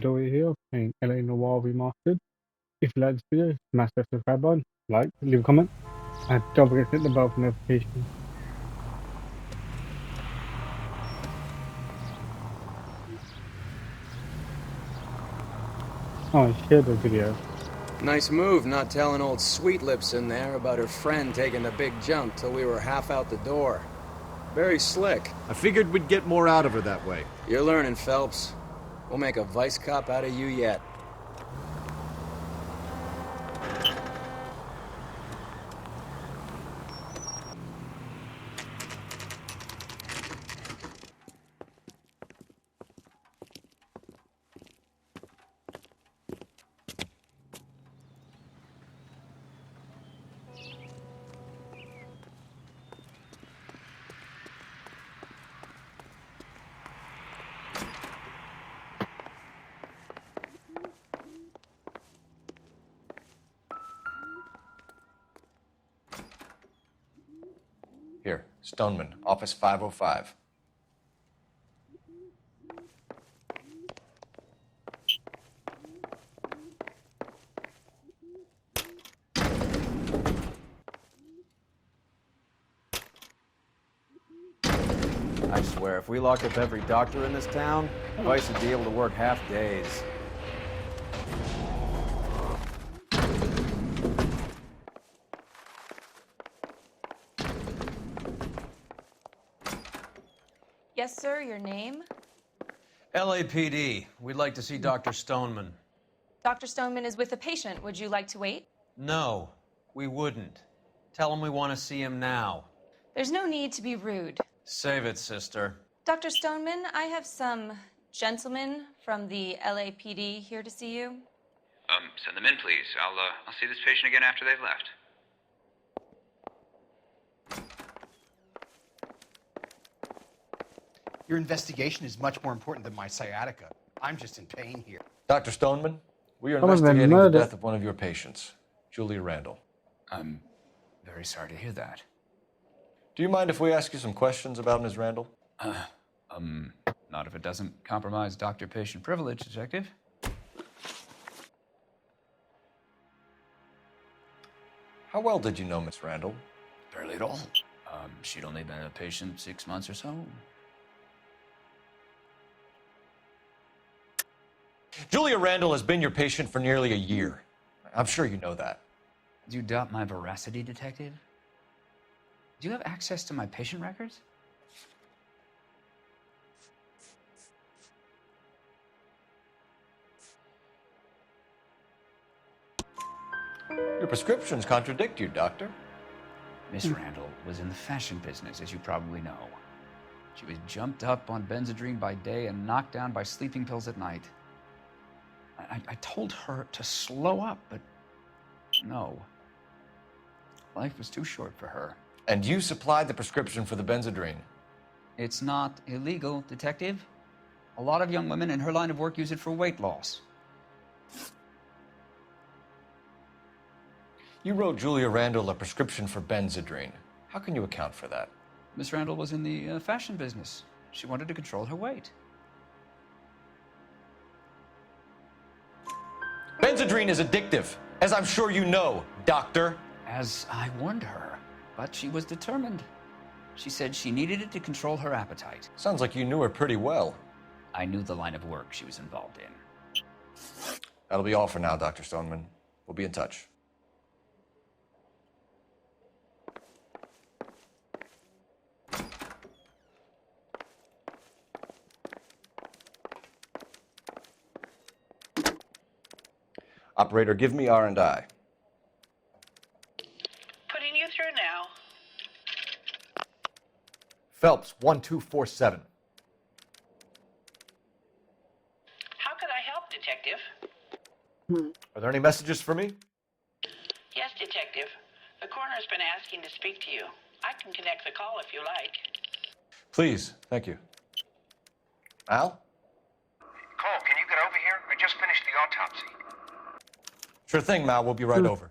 Noire here, playing LA Noire Remastered. If you like this video, smash that subscribe button, like, leave a comment, and don't forget to hit the bell for notifications. Oh, and share the video. Nice move not telling old Sweet Lips in there about her friend taking the big jump till we were half out the door. Very slick. I figured we'd get more out of her that way. You're learning, Phelps. We'll make a vice cop out of you yet. Here, Stoneman, office 505. I swear, if we locked up every doctor in this town, Vice would be able to work half days. Yes, sir, your name? LAPD. We'd like to see Dr. Stoneman. Dr. Stoneman is with a patient. Would you like to wait? No, we wouldn't. Tell him we want to see him now. There's no need to be rude. Save it, sister. Dr. Stoneman, I have some gentlemen from the LAPD here to see you. Send them in, please. I'll see this patient again after they've left. Your investigation is much more important than my sciatica. I'm just in pain here. Dr. Stoneman, we are Someone's been investigating the murdered. death of one of your patients, Julia Randall. I'm very sorry to hear that. Do you mind if we ask you some questions about Ms. Randall? Not if it doesn't compromise doctor-patient privilege, Detective. How well did you know Ms. Randall? Barely at all. She'd only been a patient 6 months or so. Julia Randall has been your patient for nearly a year. I'm sure you know that. Do you doubt my veracity, Detective? Do you have access to my patient records? Your prescriptions contradict you, Doctor. Miss Randall was in the fashion business, as you probably know. She was jumped up on Benzedrine by day and knocked down by sleeping pills at night. I told her to slow up, but no. Life was too short for her. And you supplied the prescription for the Benzedrine. It's not illegal, Detective. A lot of young women in her line of work use it for weight loss. You wrote Julia Randall a prescription for Benzedrine. How can you account for that? Miss Randall was in the fashion business. She wanted to control her weight. Benzedrine is addictive, as I'm sure you know, Doctor. As I warned her, but she was determined. She said she needed it to control her appetite. Sounds like you knew her pretty well. I knew the line of work she was involved in. That'll be all for now, Dr. Stoneman. We'll be in touch. Operator, give me R&I. Putting you through now. Phelps, 1247. How could I help, Detective? Are there any messages for me? Yes, Detective. The coroner's been asking to speak to you. I can connect the call if you like. Please, thank you. Al? Cole, can you get over here? I just finished the autopsy. Sure thing, Mal. We'll be right over.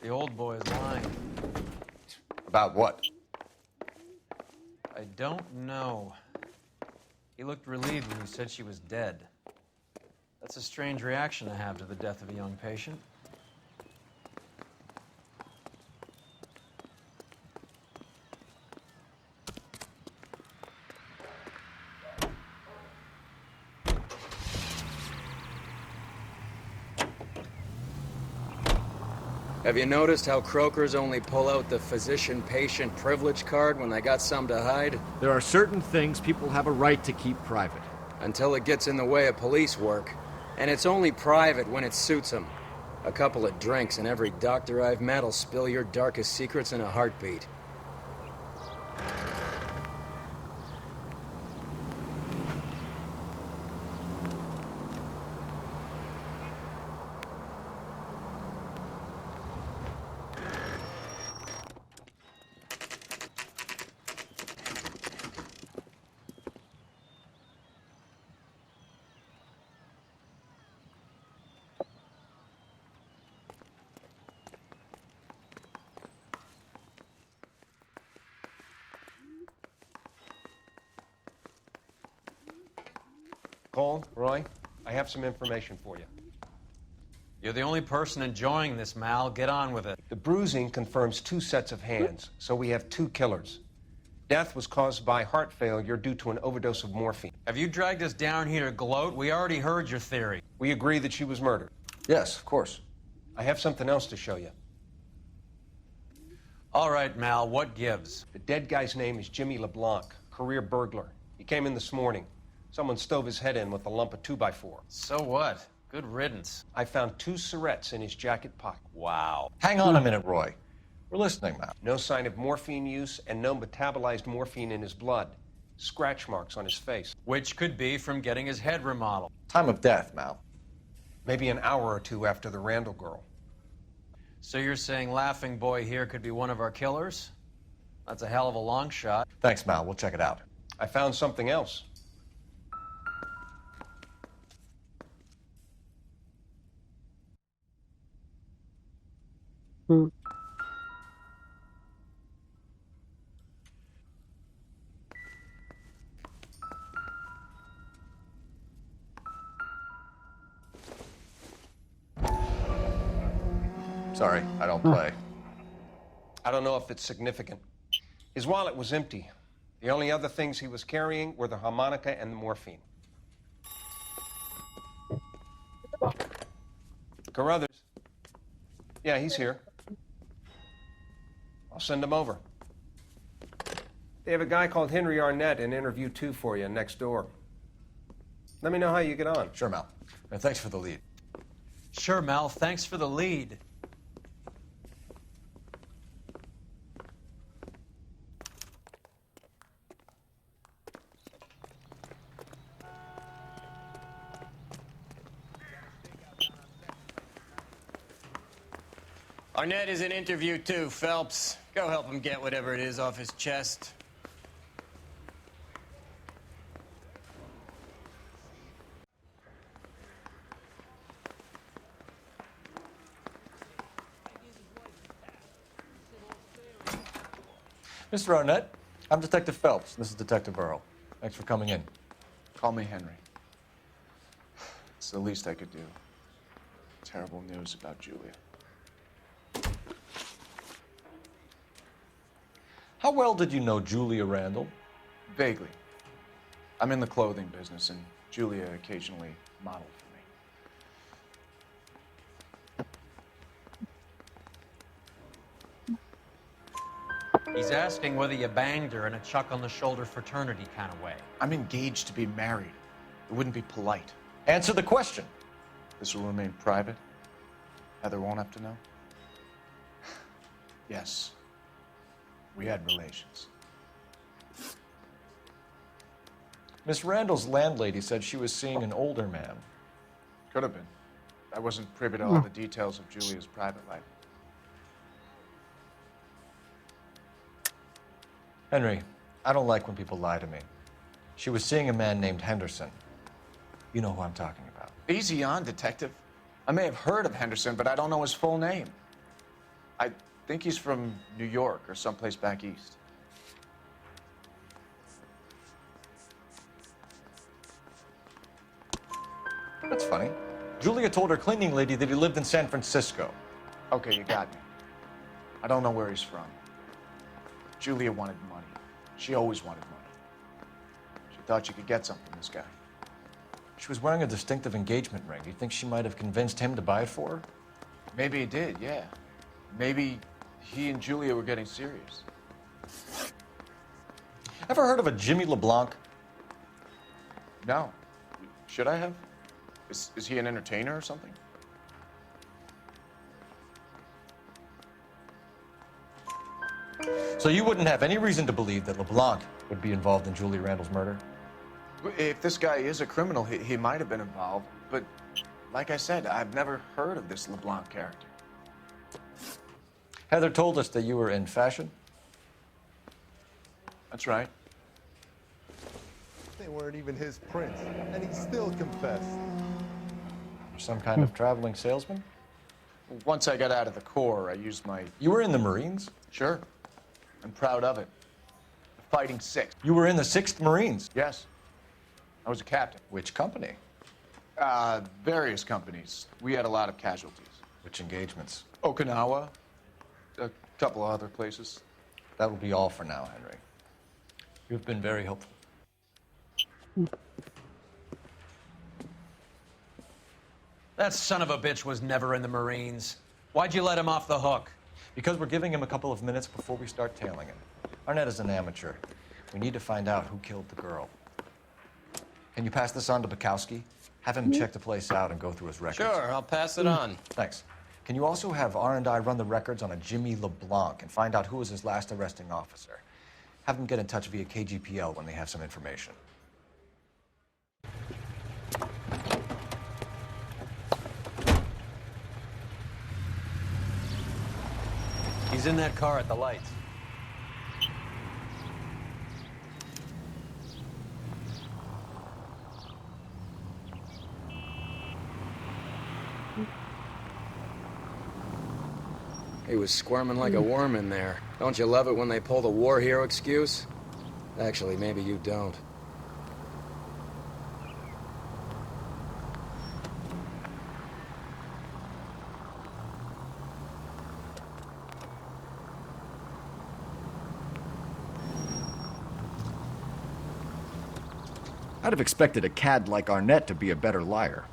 The old boy is lying. About what? I don't know. He looked relieved when you said she was dead. That's a strange reaction to have to the death of a young patient. Have you noticed how croakers only pull out the physician-patient privilege card when they got some to hide? There are certain things people have a right to keep private. Until it gets in the way of police work. And it's only private when it suits them. A couple of drinks and every doctor I've met will spill your darkest secrets in a heartbeat. Cole, Roy, I have some information for you. You're the only person enjoying this, Mal. Get on with it. The bruising confirms 2 sets of hands, so we have 2 killers. Death was caused by heart failure due to an overdose of morphine. Have you dragged us down here to gloat? We already heard your theory. We agree that she was murdered. Yes, of course. I have something else to show you. All right, Mal, what gives? The dead guy's name is Jimmy LeBlanc, career burglar. He came in this morning. Someone stove his head in with a lump of 2x4. So what? Good riddance. I found 2 cigarettes in his jacket pocket. Wow. Hang on a minute, Roy. We're listening now. No sign of morphine use and no metabolized morphine in his blood. Scratch marks on his face. Which could be from getting his head remodeled. Time of death, Mal. Maybe an hour or 2 after the Randall girl. So you're saying Laughing Boy here could be one of our killers? That's a hell of a long shot. Thanks, Mal. We'll check it out. I found something else. Sorry, I don't play. I don't know if it's significant. His wallet was empty. The only other things he was carrying were the harmonica and the morphine. Carruthers. Yeah, he's here. I'll send him over. They have a guy called Henry Arnett in interview 2 for you next door. Let me know how you get on. Sure, Mal. And thanks for the lead. Sure, Mal. Thanks for the lead. Arnett is in interview 2, Phelps. Go help him get whatever it is off his chest. Mr. Arnett, I'm Detective Phelps. This is Detective Earl. Thanks for coming in. Call me Henry. It's the least I could do. Terrible news about Julia. How well did you know Julia Randall? Vaguely. I'm in the clothing business, and Julia occasionally modeled for me. He's asking whether you banged her in a chuck-on-the-shoulder fraternity kind of way. I'm engaged to be married. It wouldn't be polite. Answer the question. This will remain private? Heather won't have to know? Yes. We had relations. Miss Randall's landlady said she was seeing an older man. Could have been. I wasn't privy to all the details of Julia's private life. Henry, I don't like when people lie to me. She was seeing a man named Henderson. You know who I'm talking about. Easy on, Detective. I may have heard of Henderson, but I don't know his full name. I think he's from New York or someplace back east. That's funny. Julia told her cleaning lady that he lived in San Francisco. Okay, you got me. I don't know where he's from. Julia wanted money. She always wanted money. She thought she could get something from this guy. She was wearing a distinctive engagement ring. Do you think she might have convinced him to buy it for her? Maybe he did, yeah. Maybe he and Julia were getting serious. Ever heard of a Jimmy LeBlanc? No. Should I have? Is he an entertainer or something? So you wouldn't have any reason to believe that LeBlanc would be involved in Julie Randall's murder? If this guy is a criminal, he might have been involved. But like I said, I've never heard of this LeBlanc character. Heather told us that you were in fashion. That's right. They weren't even his prints, and he still confessed. Some kind of traveling salesman? Once I got out of the Corps, I used my... You were in the Marines? Sure. I'm proud of it. Fighting Sixth. You were in the 6th Marines? Yes. I was a captain. Which company? Various companies. We had a lot of casualties. Which engagements? Okinawa. A couple of other places. That will be all for now, Henry. You've been very helpful. That son of a bitch was never in the Marines. Why'd you let him off the hook? Because we're giving him a couple of minutes before we start tailing him. Arnett is an amateur. We need to find out who killed the girl. Can you pass this on to Bukowski? Have him check the place out and go through his records. Sure, I'll pass it on. Thanks. Can you also have R&I run the records on a Jimmy LeBlanc and find out who was his last arresting officer? Have them get in touch via KGPL when they have some information. He's in that car at the lights. He was squirming like a worm in there. Don't you love it when they pull the war hero excuse? Actually, maybe you don't. I'd have expected a cad like Arnett to be a better liar.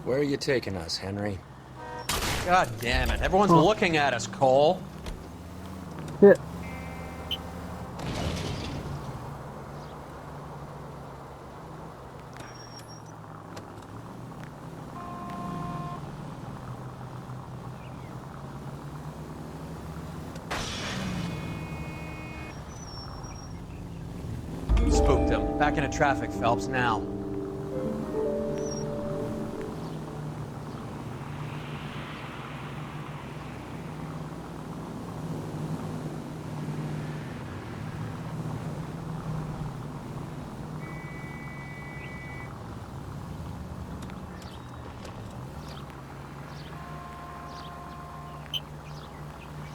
Where are you taking us, Henry? God damn it. Everyone's looking at us, Cole. Yeah. Spooked him. Back into traffic, Phelps, now.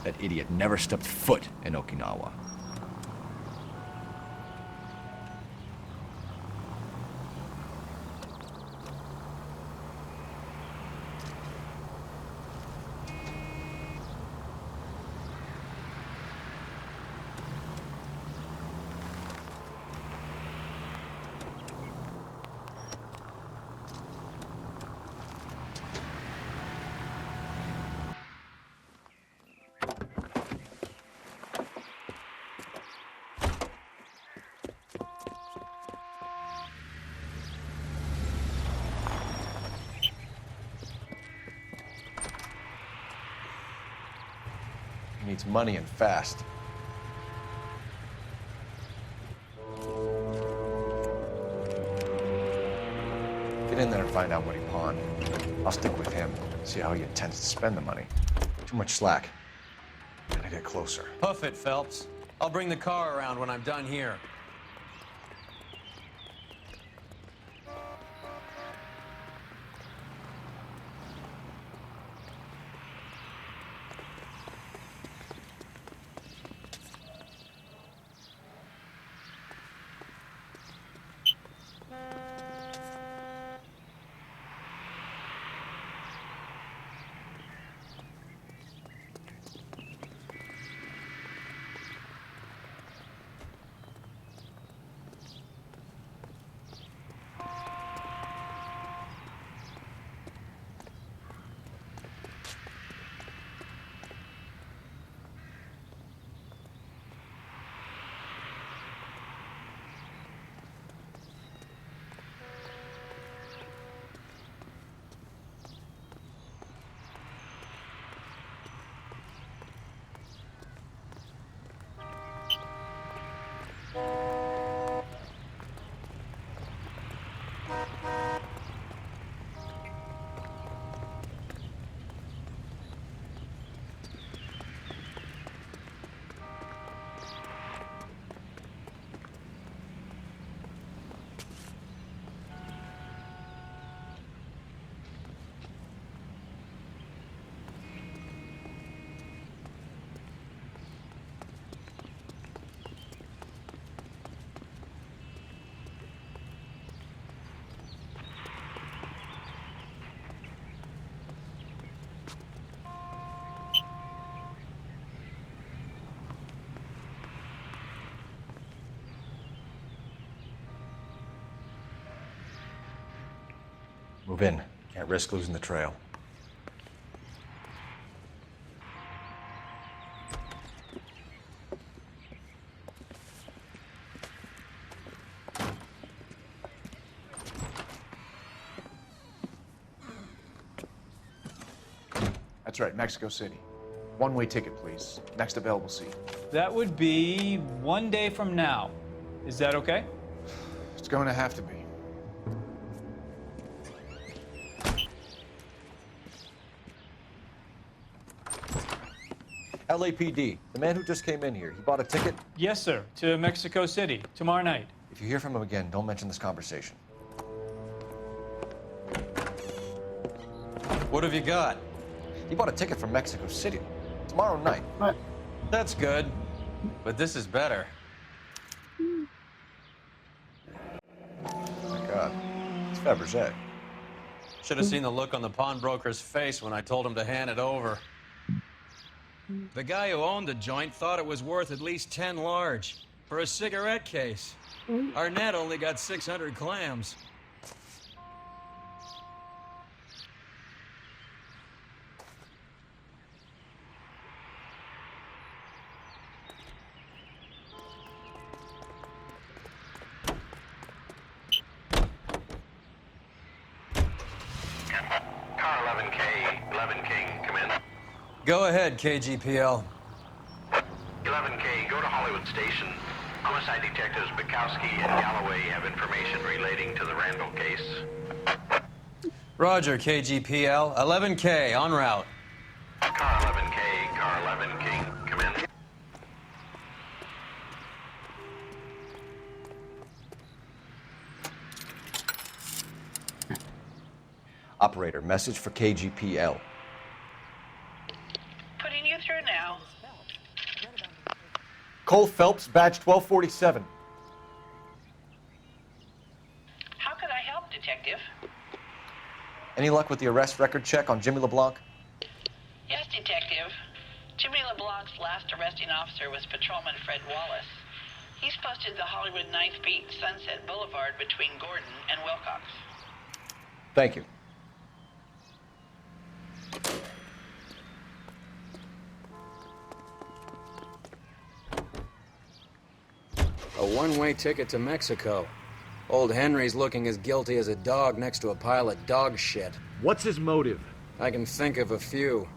That idiot never stepped foot in Okinawa. needs money and fast. Get in there and find out what he pawned. I'll stick with him, see how he intends to spend the money. Too much slack. Gotta get closer. Hoof it, Phelps. I'll bring the car around when I'm done here. Move in. Can't risk losing the trail. That's right, Mexico City. One-way ticket, please. Next available seat. That would be 1 day from now. Is that okay? It's going to have to be. LAPD, the man who just came in here, he bought a ticket? Yes, sir. To Mexico City, tomorrow night. If you hear from him again, don't mention this conversation. What have you got? He bought a ticket from Mexico City. Tomorrow night. What? That's good. But this is better. My God. It's Fabergé. Should have seen the look on the pawnbroker's face when I told him to hand it over. The guy who owned the joint thought it was worth at least 10 large for a cigarette case. Arnett only got 600 clams. Car 11K, 11K, come in. Go ahead, KGPL. 11K, go to Hollywood Station. Homicide detectives Bukowski and Galloway have information relating to the Randall case. Roger, KGPL. 11K, en route. Car 11K, car 11K, come in. Operator, message for KGPL. Putting you through now. Cole Phelps, badge 1247. How could I help, Detective? Any luck with the arrest record check on Jimmy LeBlanc? Yes, Detective. Jimmy LeBlanc's last arresting officer was Patrolman Fred Wallace. He's posted the Hollywood 9th Beat Sunset Boulevard between Gordon and Wilcox. Thank you. A one-way ticket to Mexico. Old Henry's looking as guilty as a dog next to a pile of dog shit. What's his motive? I can think of a few,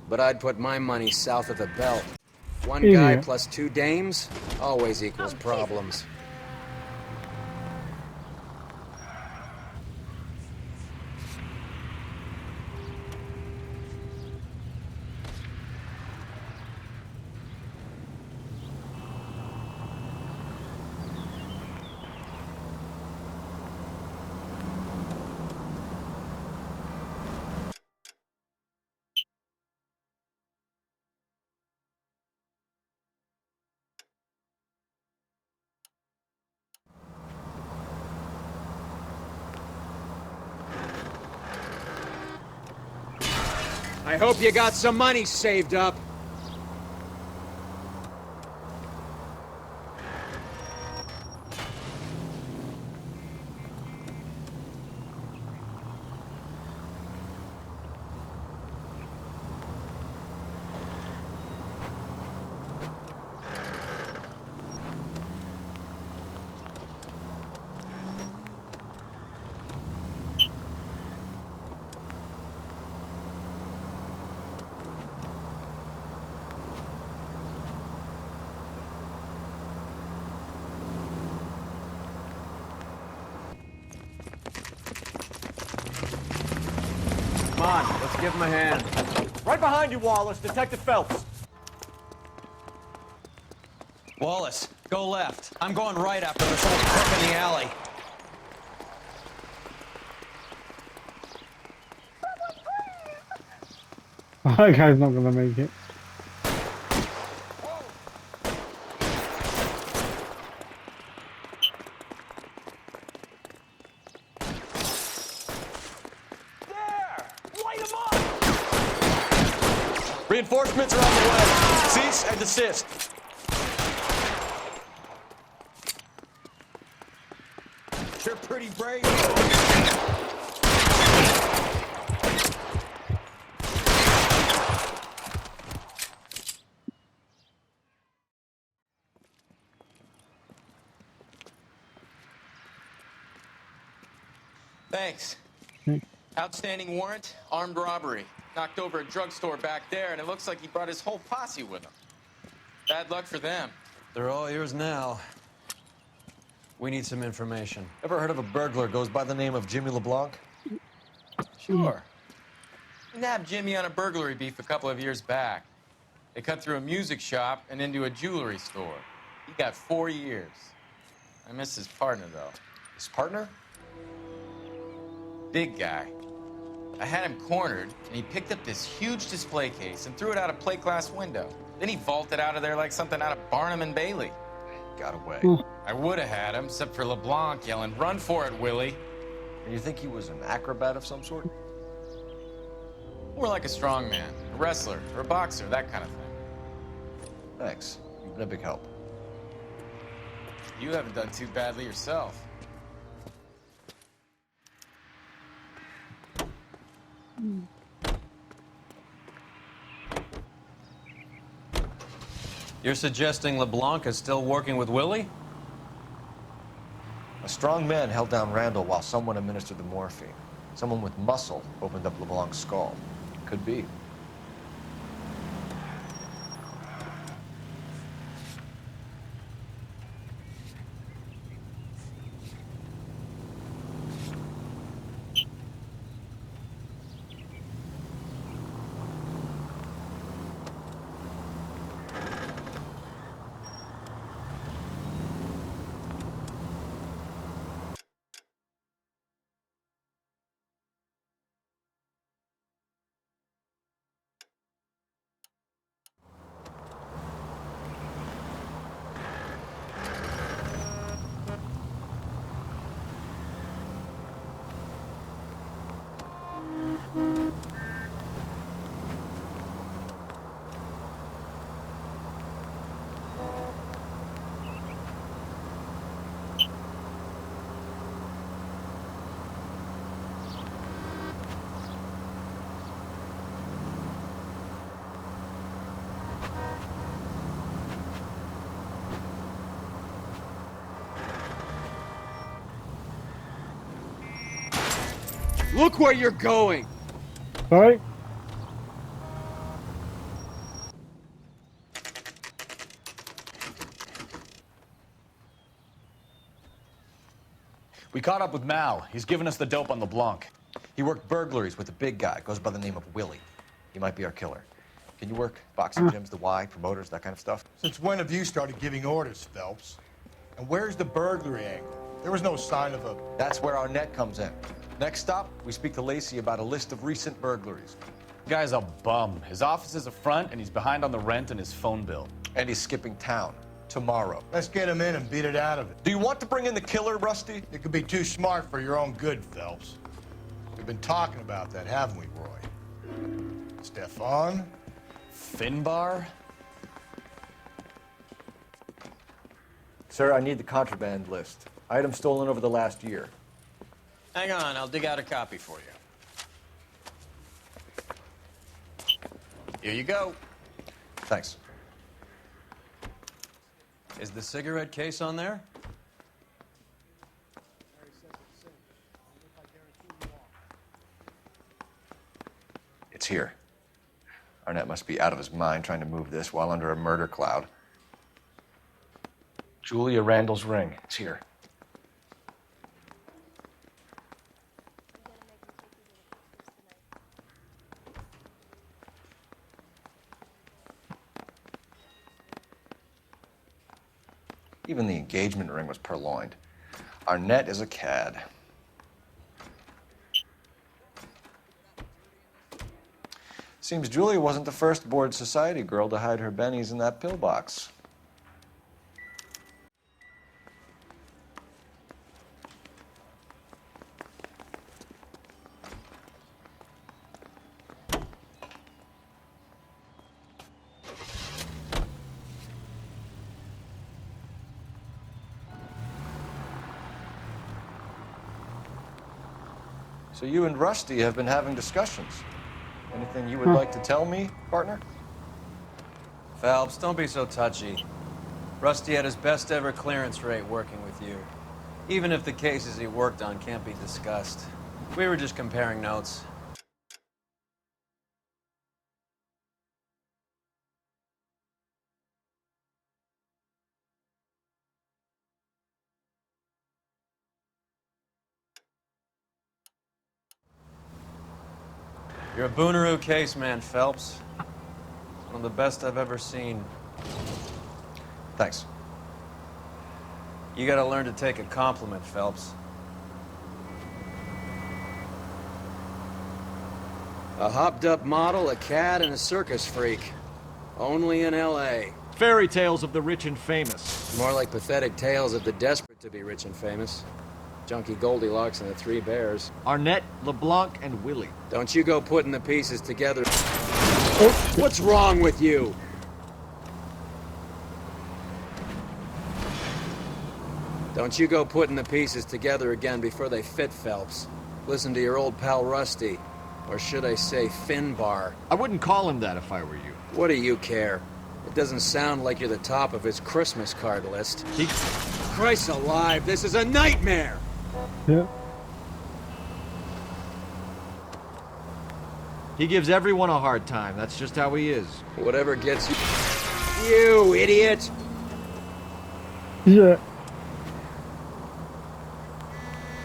but I'd put my money south of the belt. One guy Idiot. plus 2 dames always equals problems. I hope you got some money saved up. Come on, let's give him a hand. Right behind you, Wallace. Detective Phelps. Wallace, go left. I'm going right after this old crook in the alley. That guy's not gonna make it. Reinforcements are on the way. Cease and desist. You're pretty brave. Thanks. Outstanding warrant, armed robbery. Knocked over a drugstore back there, and it looks like he brought his whole posse with him. Bad luck for them. They're all yours now. We need some information. Ever heard of a burglar goes by the name of Jimmy LeBlanc? Sure. We nabbed Jimmy on a burglary beef a couple of years back. They cut through a music shop and into a jewelry store. He got 4 years. I miss his partner, though. His partner? Big guy. I had him cornered, and he picked up this huge display case and threw it out a plate glass window. Then he vaulted out of there like something out of Barnum and Bailey. Got away. I would have had him, except for LeBlanc yelling, "Run for it, Willie!" And you think he was an acrobat of some sort? More like a strongman, a wrestler, or a boxer, that kind of thing. Thanks. You've been a big help. You haven't done too badly yourself. You're suggesting LeBlanc is still working with Willie? A strong man held down Randall while someone administered the morphine. Someone with muscle opened up LeBlanc's skull. Could be. Look where you're going! Sorry? We caught up with Mal. He's given us the dope on LeBlanc. He worked burglaries with a big guy. Goes by the name of Willie. He might be our killer. Can you work boxing gyms, the Y, promoters, that kind of stuff? Since when have you started giving orders, Phelps? And where's the burglary angle? There was no sign of a... That's where Arnett comes in. Next stop, we speak to Lacey about a list of recent burglaries. The guy's a bum. His office is a front, and he's behind on the rent and his phone bill. And he's skipping town tomorrow. Let's get him in and beat it out of it. Do you want to bring in the killer, Rusty? It could be too smart for your own good, Phelps. We've been talking about that, haven't we, Roy? Stefan? Finbar? Sir, I need the contraband list. Items stolen over the last year. Hang on, I'll dig out a copy for you. Here you go. Thanks. Is the cigarette case on there? It's here. Arnett must be out of his mind trying to move this while under a murder cloud. Julia Randall's ring. It's here. Even the engagement ring was purloined. Arnett is a cad. Seems Julia wasn't the first bored society girl to hide her bennies in that pillbox. So you and Rusty have been having discussions. Anything you would like to tell me, partner? Phelps, don't be so touchy. Rusty had his best ever clearance rate working with you. Even if the cases he worked on can't be discussed. We were just comparing notes. You're a Booneroo case man, Phelps. One of the best I've ever seen. Thanks. You gotta learn to take a compliment, Phelps. A hopped-up model, a cad, and a circus freak. Only in L.A. Fairy tales of the rich and famous. More like pathetic tales of the desperate to be rich and famous. Junkie Goldilocks and the Three Bears. Arnett, LeBlanc, and Willie. Don't you go putting the pieces together. Oh, what's wrong with you? Don't you go putting the pieces together again before they fit, Phelps. Listen to your old pal Rusty. Or should I say Finbar. I wouldn't call him that if I were you. What do you care? It doesn't sound like you're the top of his Christmas card list. Christ alive, this is a nightmare! Yeah. He gives everyone a hard time. That's just how he is. Whatever gets you... You idiot! Yeah.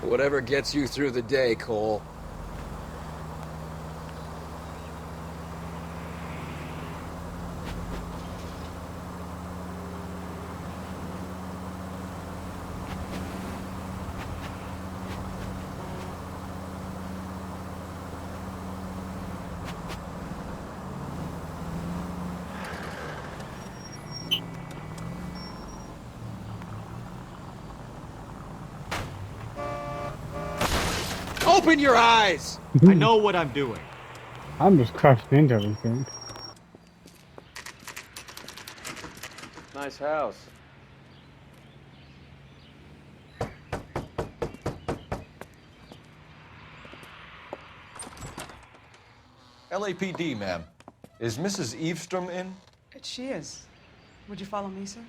Whatever gets you through the day, Cole. Open your eyes! I know what I'm doing. I'm just crashing into everything. Nice house. LAPD, ma'am. Is Mrs. Eavestrom in? She is. Would you follow me, sir?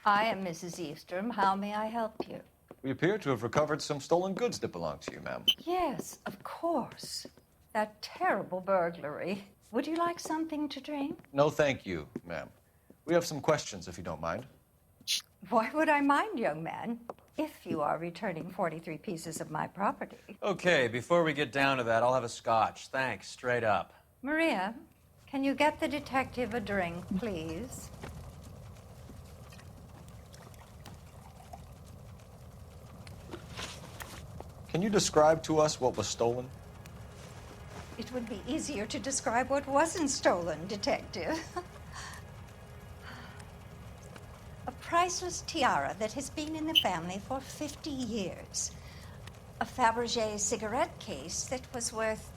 I am Mrs. Eastrom. How may I help you? We appear to have recovered some stolen goods that belong to you, ma'am. Yes, of course. That terrible burglary. Would you like something to drink? No, thank you, ma'am. We have some questions, if you don't mind. Why would I mind, young man, if you are returning 43 pieces of my property? Okay, before we get down to that, I'll have a scotch. Thanks, straight up. Maria, can you get the detective a drink, please? Can you describe to us what was stolen? It would be easier to describe what wasn't stolen, Detective. A priceless tiara that has been in the family for 50 years. A Fabergé cigarette case that was worth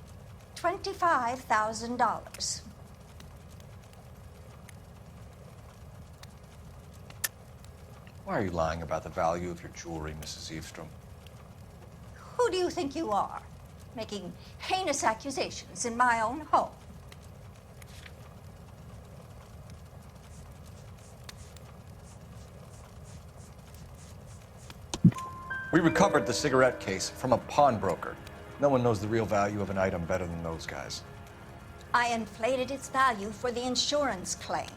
$25,000. Why are you lying about the value of your jewelry, Mrs. Eavestrom? Who do you think you are, making heinous accusations in my own home? We recovered the cigarette case from a pawnbroker. No one knows the real value of an item better than those guys. I inflated its value for the insurance claim.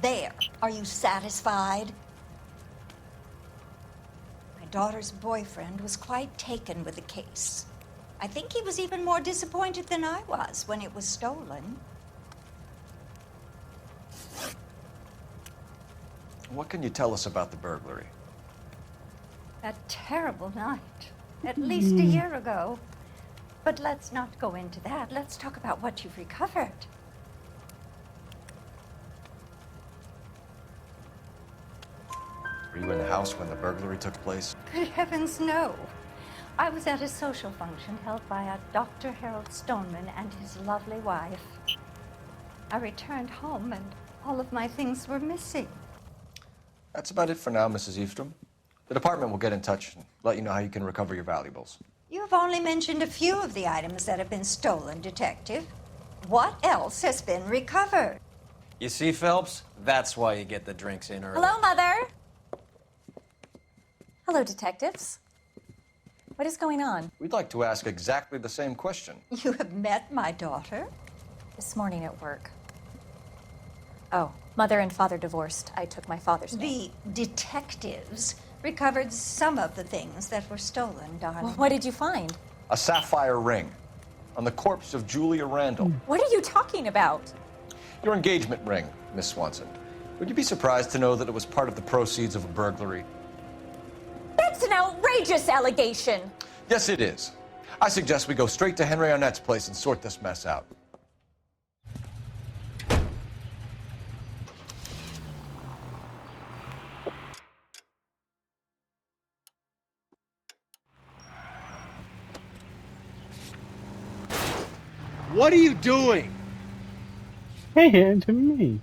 There. Are you satisfied? My daughter's boyfriend was quite taken with the case. I think he was even more disappointed than I was when it was stolen. What can you tell us about the burglary? A terrible night. At least a year ago. But let's not go into that. Let's talk about what you've recovered. Were you in the house when the burglary took place? Good heavens, no. I was at a social function held by a Dr. Harold Stoneman and his lovely wife. I returned home and all of my things were missing. That's about it for now, Mrs. Eavestrom. The department will get in touch and let you know how you can recover your valuables. You have only mentioned a few of the items that have been stolen, Detective. What else has been recovered? You see, Phelps? That's why you get the drinks in early. Hello, Mother. Hello, detectives. What is going on? We'd like to ask exactly the same question. You have met my daughter? This morning at work. Oh, Mother and Father divorced. I took my father's name. The detectives recovered some of the things that were stolen, darling. Well, what did you find? A sapphire ring on the corpse of Julia Randall. What are you talking about? Your engagement ring, Miss Swanson. Would you be surprised to know that it was part of the proceeds of a burglary? That's an outrageous allegation. Yes, it is. I suggest we go straight to Henry Arnett's place and sort this mess out. What are you doing? Hey, it to me.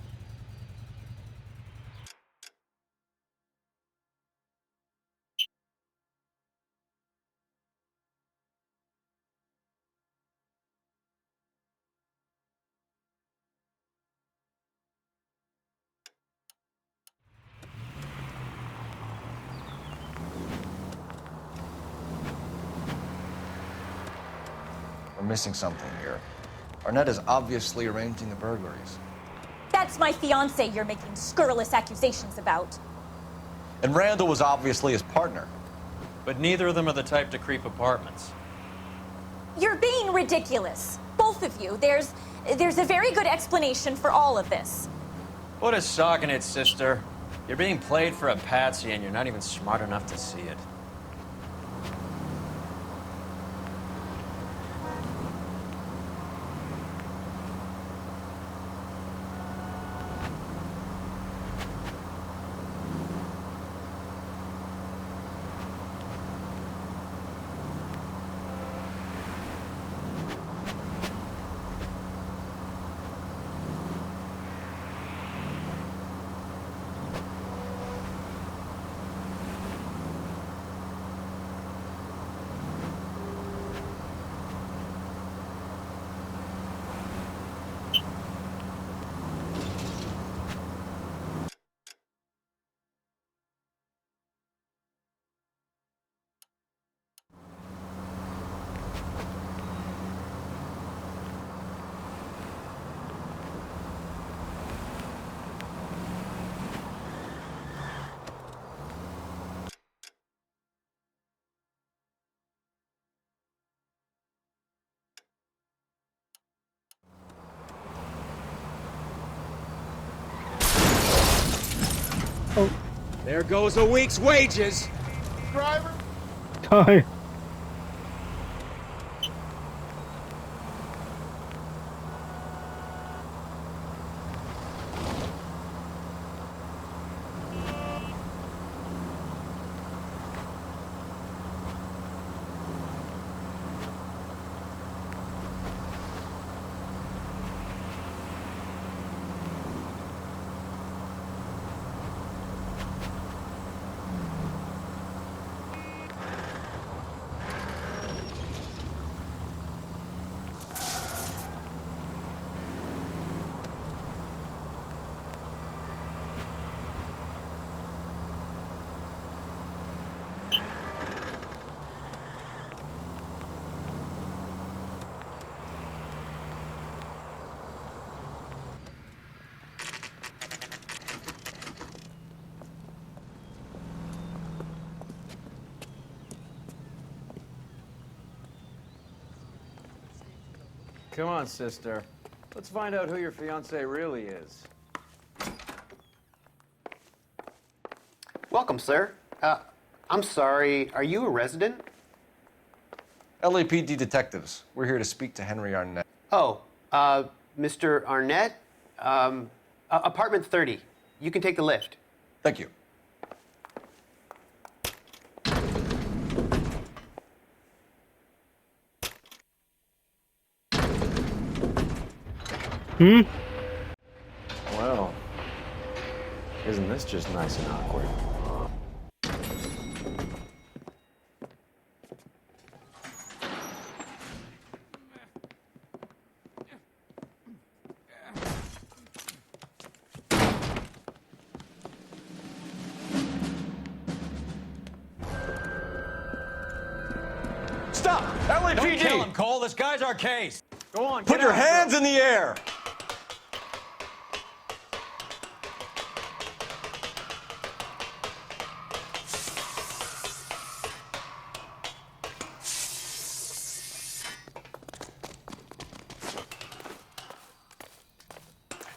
We're missing something here. Arnett is obviously arranging the burglaries. That's my fiance you're making scurrilous accusations about. And Randall was obviously his partner. But neither of them are the type to creep apartments. You're being ridiculous. Both of you. There's a very good explanation for all of this. Put a sock in it, sister. You're being played for a patsy and you're not even smart enough to see it. There goes a week's wages. Driver? Die. Come on, sister. Let's find out who your fiancé really is. Welcome, sir. I'm sorry, are you a resident? LAPD detectives. We're here to speak to Henry Arnett. Oh, Mr. Arnett? Apartment 30. You can take the lift. Thank you. Well, isn't this just nice and awkward? Stop! Don't LAPD! kill him, Cole. This guy's our case. Go on, Put get your after hands him. in the air!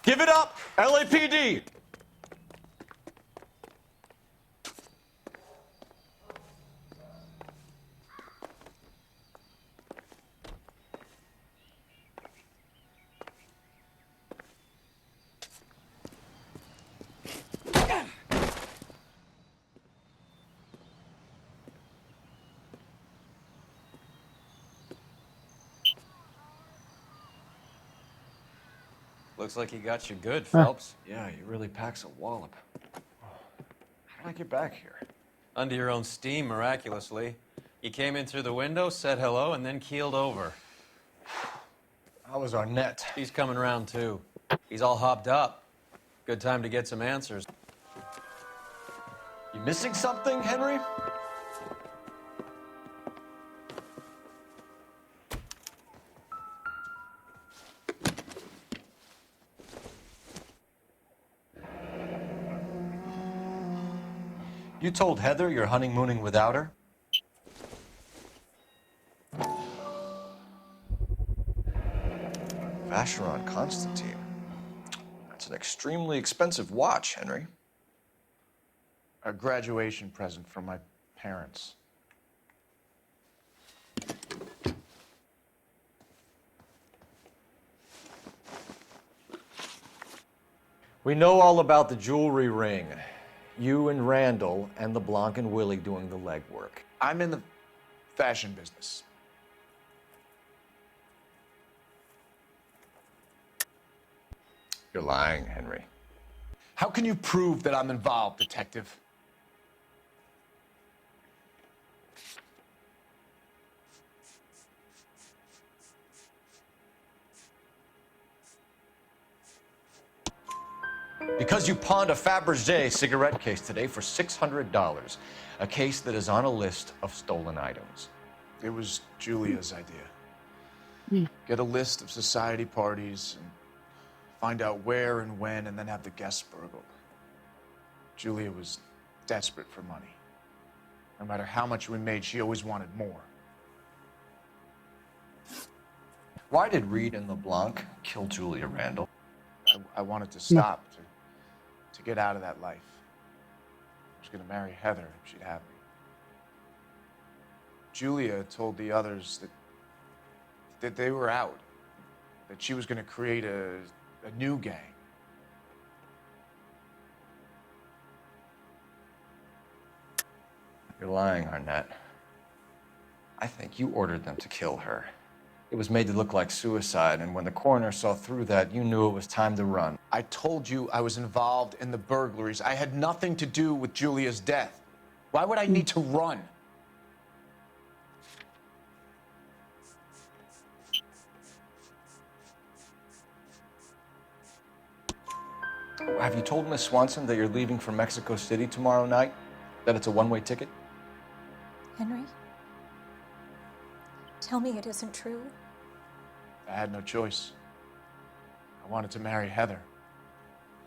Give it up, LAPD! Looks like he got you good, Phelps. Yeah, he really packs a wallop. How did I get back here? Under your own steam, miraculously. You came in through the window, said hello, and then keeled over. How was Arnett? He's coming round, too. He's all hopped up. Good time to get some answers. You missing something, Henry? You told Heather you're honeymooning without her? Vacheron Constantine. That's an extremely expensive watch, Henry. A graduation present from my parents. We know all about the jewelry ring. You and Randall and LeBlanc and Willie doing the legwork. I'm in the fashion business. You're lying, Henry. How can you prove that I'm involved, detective? Because you pawned a Fabergé cigarette case today for $600. A case that is on a list of stolen items. It was Julia's idea. Get a list of society parties and find out where and when, and then have the guests burgled. Julia was desperate for money. No matter how much we made, she always wanted more. Why did Reed and LeBlanc kill Julia Randall? I wanted to stop, to get out of that life. was gonna marry Heather if she'd have me. Julia told the others that they were out, that she was gonna create a new gang. You're lying, Arnett. I think you ordered them to kill her. It was made to look like suicide, and when the coroner saw through that, you knew it was time to run. I told you I was involved in the burglaries. I had nothing to do with Julia's death. Why would I need to run? Have you told Miss Swanson that you're leaving for Mexico City tomorrow night? That it's a one-way ticket? Henry? Tell me it isn't true. I had no choice. I wanted to marry Heather.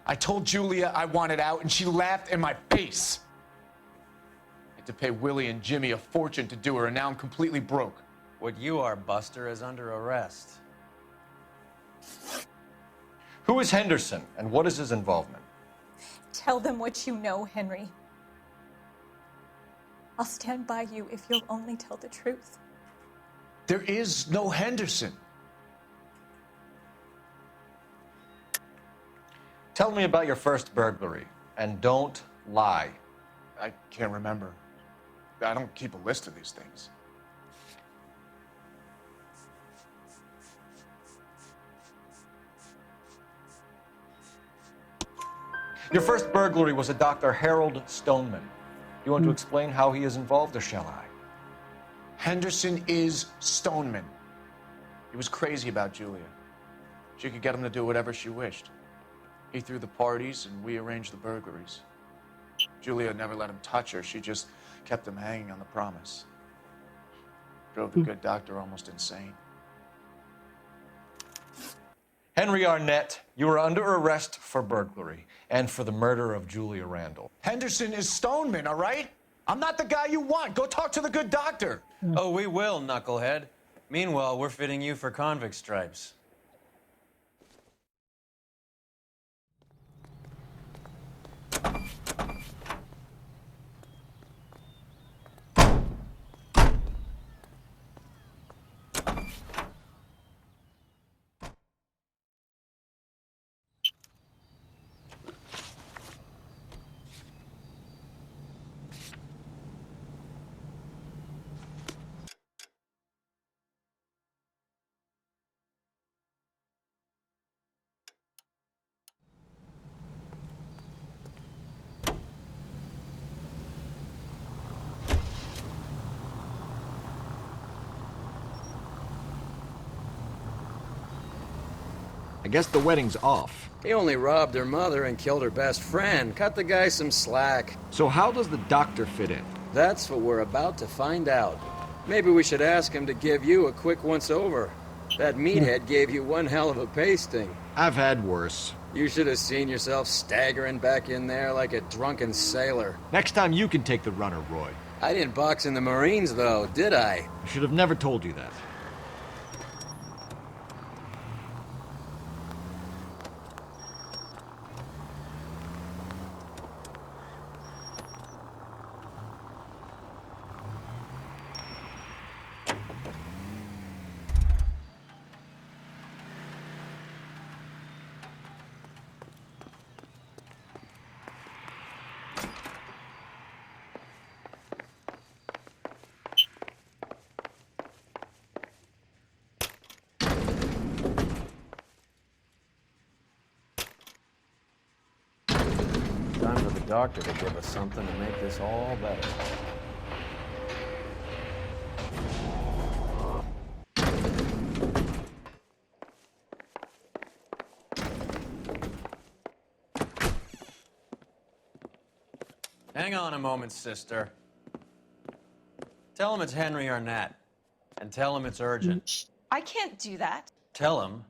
I told Julia I wanted out, and she laughed in my face. I had to pay Willie and Jimmy a fortune to do her, and now I'm completely broke. What you are, Buster, is under arrest. Who is Henderson, and what is his involvement? Tell them what you know, Henry. I'll stand by you if you'll only tell the truth. There is no Henderson. Tell me about your first burglary, and don't lie. I can't remember. I don't keep a list of these things. Your first burglary was a Dr. Harold Stoneman. You want to explain how he is involved, or shall I? Henderson is Stoneman. He was crazy about Julia. She could get him to do whatever she wished. He threw the parties, and we arranged the burglaries. Julia never let him touch her. She just kept him hanging on the promise. Drove the good doctor almost insane. Henry Arnett, you are under arrest for burglary and for the murder of Julia Randall. Henderson is Stoneman, all right? I'm not the guy you want. Go talk to the good doctor. Oh, we will, knucklehead. Meanwhile, we're fitting you for convict stripes. I guess the wedding's off. He only robbed her mother and killed her best friend. Cut the guy some slack. So how does the doctor fit in? That's what we're about to find out. Maybe we should ask him to give you a quick once-over. That meathead gave you one hell of a pasting. I've had worse. You should have seen yourself staggering back in there like a drunken sailor. Next time you can take the runner, Roy. I didn't box in the Marines, though, did I? I should have never told you that. Time for the doctor to give us something to make this all better. Hang on a moment, sister. Tell him it's Henry Arnett, and tell him it's urgent. I can't do that. Tell him,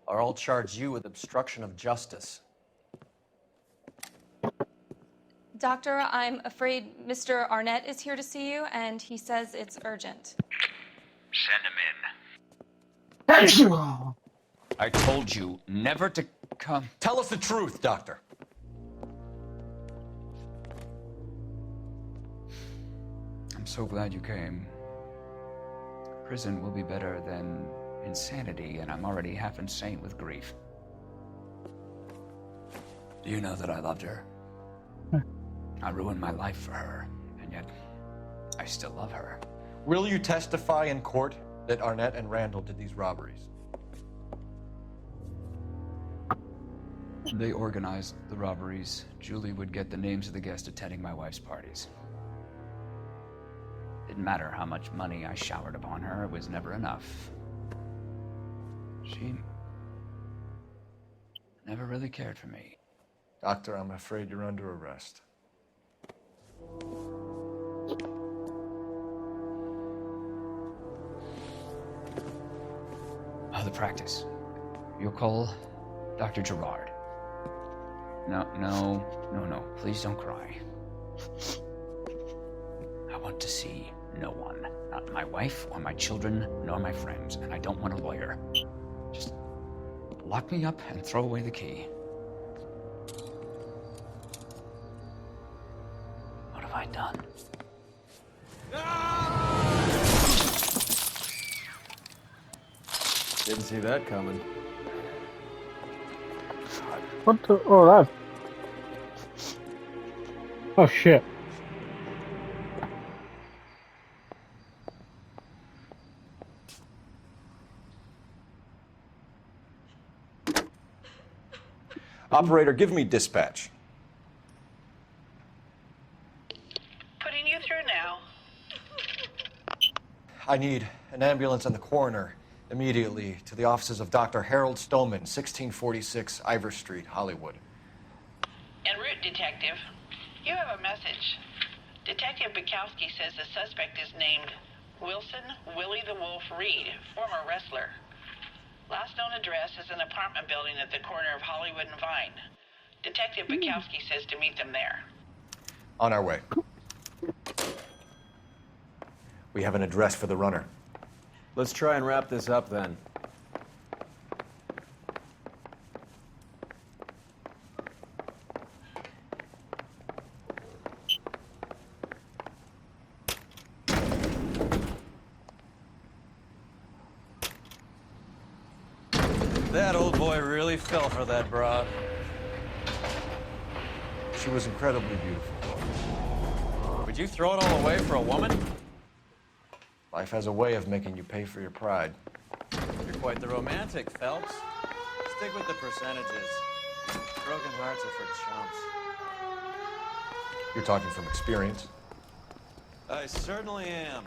or I'll charge you with obstruction of justice. Doctor, I'm afraid Mr. Arnett is here to see you, and he says it's urgent. Send him in. I told you never to come. Tell us the truth, Doctor. I'm so glad you came. Prison will be better than insanity, and I'm already half insane with grief. Do you know that I loved her? I ruined my life for her, and yet I still love her. Will you testify in court that Arnett and Randall did these robberies? They organized the robberies. Julie would get the names of the guests attending my wife's parties. Didn't matter how much money I showered upon her, it was never enough. She never really cared for me. Doctor, I'm afraid you're under arrest. Oh, the practice. You'll call Dr. Gerard. No. Please don't cry. I want to see no one. Not my wife or my children, nor my friends. And I don't want a lawyer. Just lock me up and throw away the key. What have I done? Didn't see that coming. What the? Oh, that. Oh, shit. Operator, give me dispatch. Putting you through now. I need an ambulance and the coroner immediately to the offices of Dr. Harold Stoneman, 1646 Ivor Street, Hollywood. En route, Detective. You have a message. Detective Bukowski says the suspect is named Wilson Willie the Wolf Reed, former wrestler. Last known address is an apartment building at the corner of Hollywood and Vine. Detective Bukowski says to meet them there. On our way. We have an address for the runner. Let's try and wrap this up then. That old boy really fell for that broad. She was incredibly beautiful. Would you throw it all away for a woman? Life has a way of making you pay for your pride. You're quite the romantic, Phelps. Stick with the percentages. Broken hearts are for chumps. You're talking from experience. I certainly am.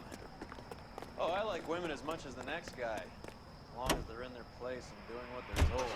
Oh, I like women as much as the next guy. As long as they're in their place and doing what they're told.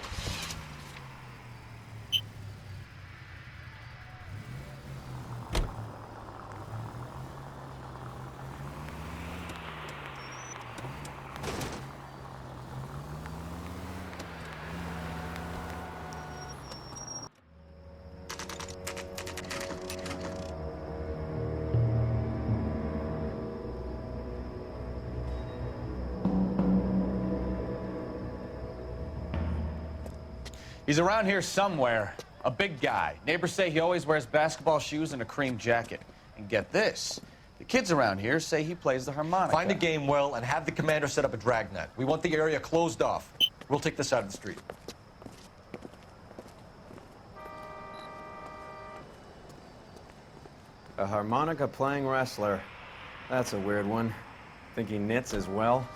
He's around here somewhere. A big guy. Neighbors say he always wears basketball shoes and a cream jacket. And get this, the kids around here say he plays the harmonica. Find a game well and have the commander set up a dragnet. We want the area closed off. We'll take this side of the street. A harmonica playing wrestler. That's a weird one. Think he knits as well?